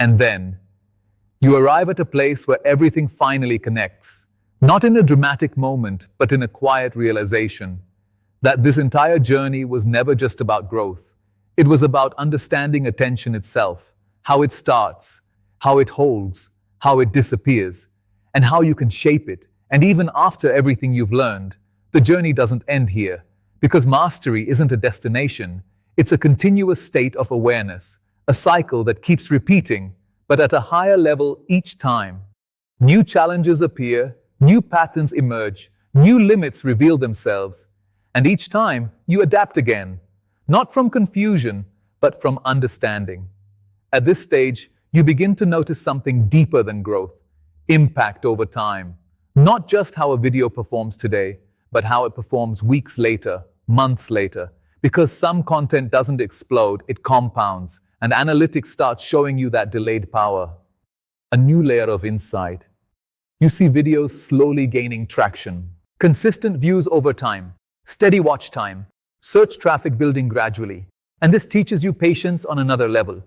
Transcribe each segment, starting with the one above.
And then, you arrive at a place where everything finally connects. Not in a dramatic moment, but in a quiet realization that this entire journey was never just about growth. It was about understanding attention itself, how it starts, how it holds, how it disappears, and how you can shape it. And even after everything you've learned, the journey doesn't end here, because mastery isn't a destination, it's a continuous state of awareness, a cycle that keeps repeating, but at a higher level each time. New challenges appear, new patterns emerge, new limits reveal themselves, and each time you adapt again, not from confusion, but from understanding. At this stage, you begin to notice something deeper than growth, impact over time. Not just how a video performs today, but how it performs weeks later, months later. Because some content doesn't explode, it compounds, and analytics starts showing you that delayed power. A new layer of insight. You see videos slowly gaining traction. Consistent views over time, steady watch time, search traffic building gradually. And this teaches you patience on another level.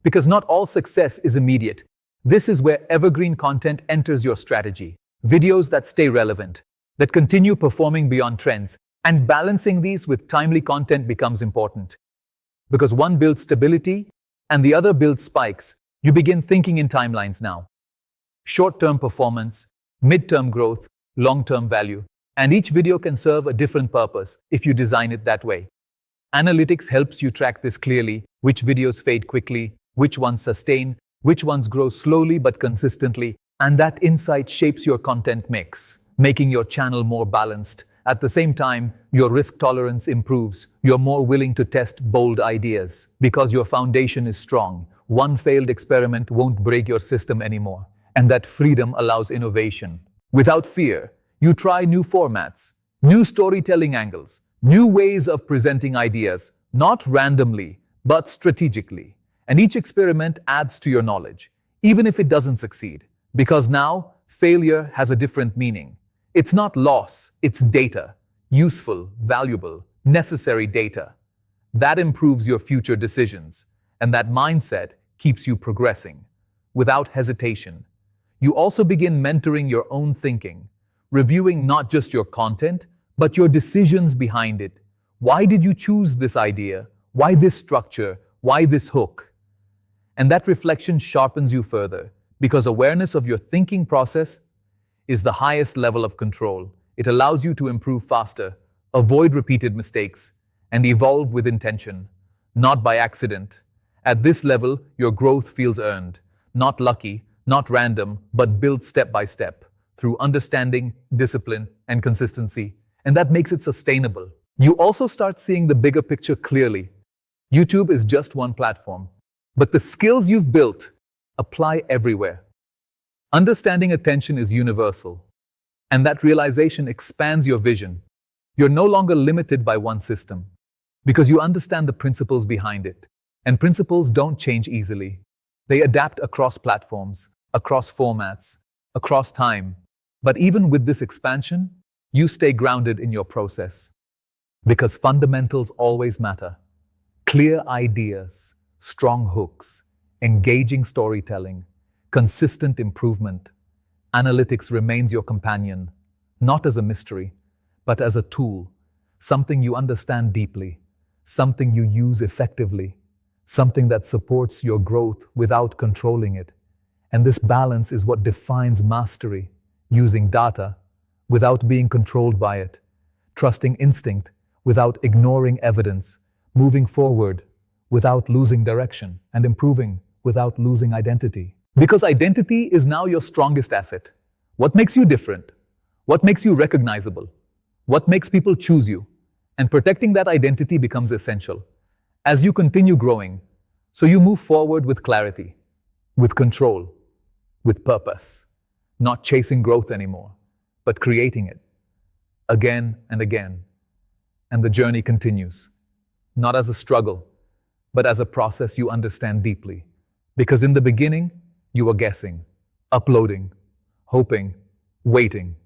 Because not all success is immediate. This is where evergreen content enters your strategy. Videos that stay relevant, that continue performing beyond trends, and balancing these with timely content becomes important. Because one builds stability and the other builds spikes, you begin thinking in timelines now. Short-term performance, mid-term growth, long-term value. And each video can serve a different purpose if you design it that way. Analytics helps you track this clearly, which videos fade quickly, which ones sustain, which ones grow slowly but consistently, and that insight shapes your content mix, making your channel more balanced. At the same time, your risk tolerance improves. You're more willing to test bold ideas because your foundation is strong. One failed experiment won't break your system anymore. And that freedom allows innovation. Without fear, you try new formats, new storytelling angles, new ways of presenting ideas, not randomly, but strategically. And each experiment adds to your knowledge, even if it doesn't succeed. Because now, failure has a different meaning. It's not loss, it's data. Useful, valuable, necessary data. That improves your future decisions, and that mindset keeps you progressing, without hesitation. You also begin mentoring your own thinking, reviewing not just your content, but your decisions behind it. Why did you choose this idea? Why this structure? Why this hook? And that reflection sharpens you further, because awareness of your thinking process is the highest level of control. It allows you to improve faster, avoid repeated mistakes, and evolve with intention, not by accident. At this level, your growth feels earned, not lucky, not random, but built step by step, through understanding, discipline, and consistency. And that makes it sustainable. You also start seeing the bigger picture clearly. YouTube is just one platform, but the skills you've built apply everywhere. Understanding attention is universal, and that realization expands your vision. You're no longer limited by one system, because you understand the principles behind it. And principles don't change easily. They adapt across platforms, across formats, across time. But even with this expansion, you stay grounded in your process. Because fundamentals always matter. Clear ideas, strong hooks, engaging storytelling, consistent improvement. Analytics remains your companion, not as a mystery, but as a tool, something you understand deeply, something you use effectively, something that supports your growth without controlling it. And this balance is what defines mastery, using data without being controlled by it, trusting instinct without ignoring evidence, moving forward without losing direction, and improving without losing identity. Because identity is now your strongest asset. What makes you different? What makes you recognizable? What makes people choose you? And protecting that identity becomes essential as you continue growing, so you move forward with clarity, with control, with purpose, not chasing growth anymore, but creating it again and again. And the journey continues, not as a struggle, but as a process you understand deeply. Because in the beginning, you were guessing, uploading, hoping, waiting,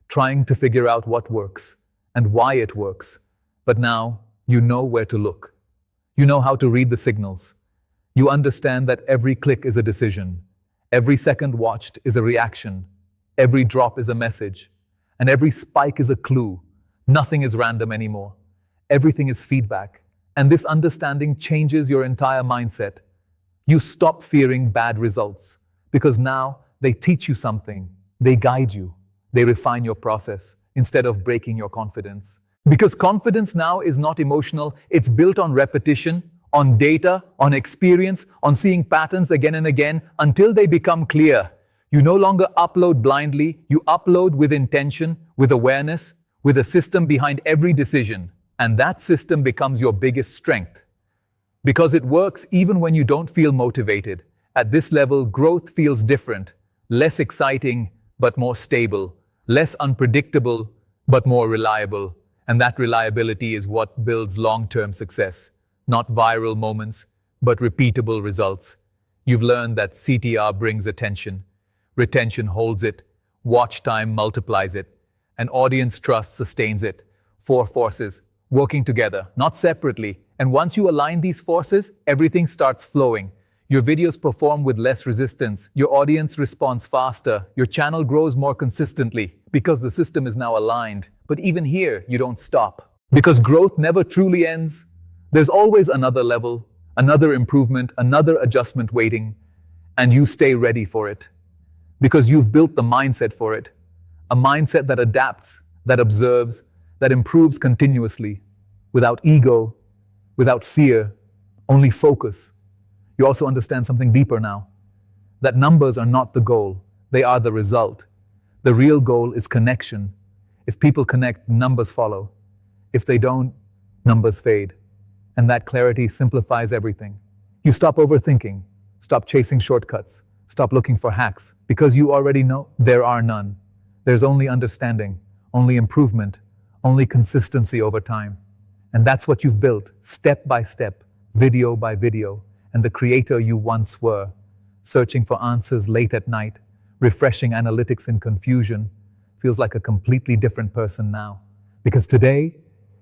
trying to figure out what works and why it works. But now, you know where to look. You know how to read the signals. You understand that every click is a decision, every second watched is a reaction, every drop is a message, and every spike is a clue. Nothing is random anymore. Everything is feedback. And this understanding changes your entire mindset. You stop fearing bad results because now they teach you something. They guide you. They refine your process instead of breaking your confidence. Because confidence now is not emotional, it's built on repetition, on data, on experience, on seeing patterns again and again until they become clear. You no longer upload blindly, you upload with intention, with awareness, with a system behind every decision. And that system becomes your biggest strength. Because it works even when you don't feel motivated. At this level, growth feels different, less exciting, but more stable, less unpredictable, but more reliable. And that reliability is what builds long-term success. Not viral moments, but repeatable results. You've learned that CTR brings attention, retention holds it, watch time multiplies it, and audience trust sustains it. 4 forces working together, not separately. And once you align these forces, everything starts flowing. Your videos perform with less resistance, your audience responds faster, your channel grows more consistently because the system is now aligned. But even here, you don't stop. Because growth never truly ends. There's always another level, another improvement, another adjustment waiting, and you stay ready for it. Because you've built the mindset for it. A mindset that adapts, that observes, that improves continuously, without ego, without fear, only focus. You also understand something deeper now, that numbers are not the goal, they are the result. The real goal is connection. If people connect, numbers follow. If they don't, numbers fade. And that clarity simplifies everything. You stop overthinking, stop chasing shortcuts, stop looking for hacks, because you already know there are none. There's only understanding, only improvement, only consistency over time. And that's what you've built, step by step, video by video, and the creator you once were, searching for answers late at night, refreshing analytics in confusion, feels like a completely different person now. Because today,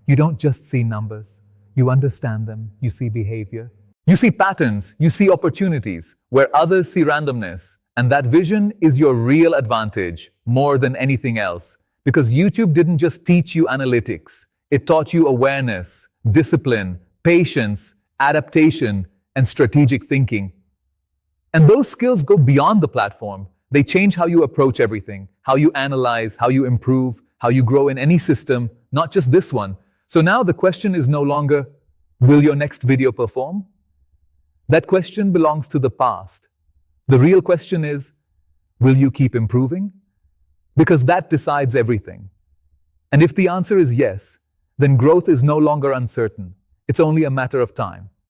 you don't just see numbers, you understand them, you see behavior. You see patterns, you see opportunities, where others see randomness. And that vision is your real advantage, more than anything else. Because YouTube didn't just teach you analytics, it taught you awareness, discipline, patience, adaptation, and strategic thinking. And those skills go beyond the platform. They change how you approach everything, how you analyze, how you improve, how you grow in any system, not just this one. So now the question is no longer, will your next video perform? That question belongs to the past. The real question is, will you keep improving? Because that decides everything. And if the answer is yes, then growth is no longer uncertain. It's only a matter of time.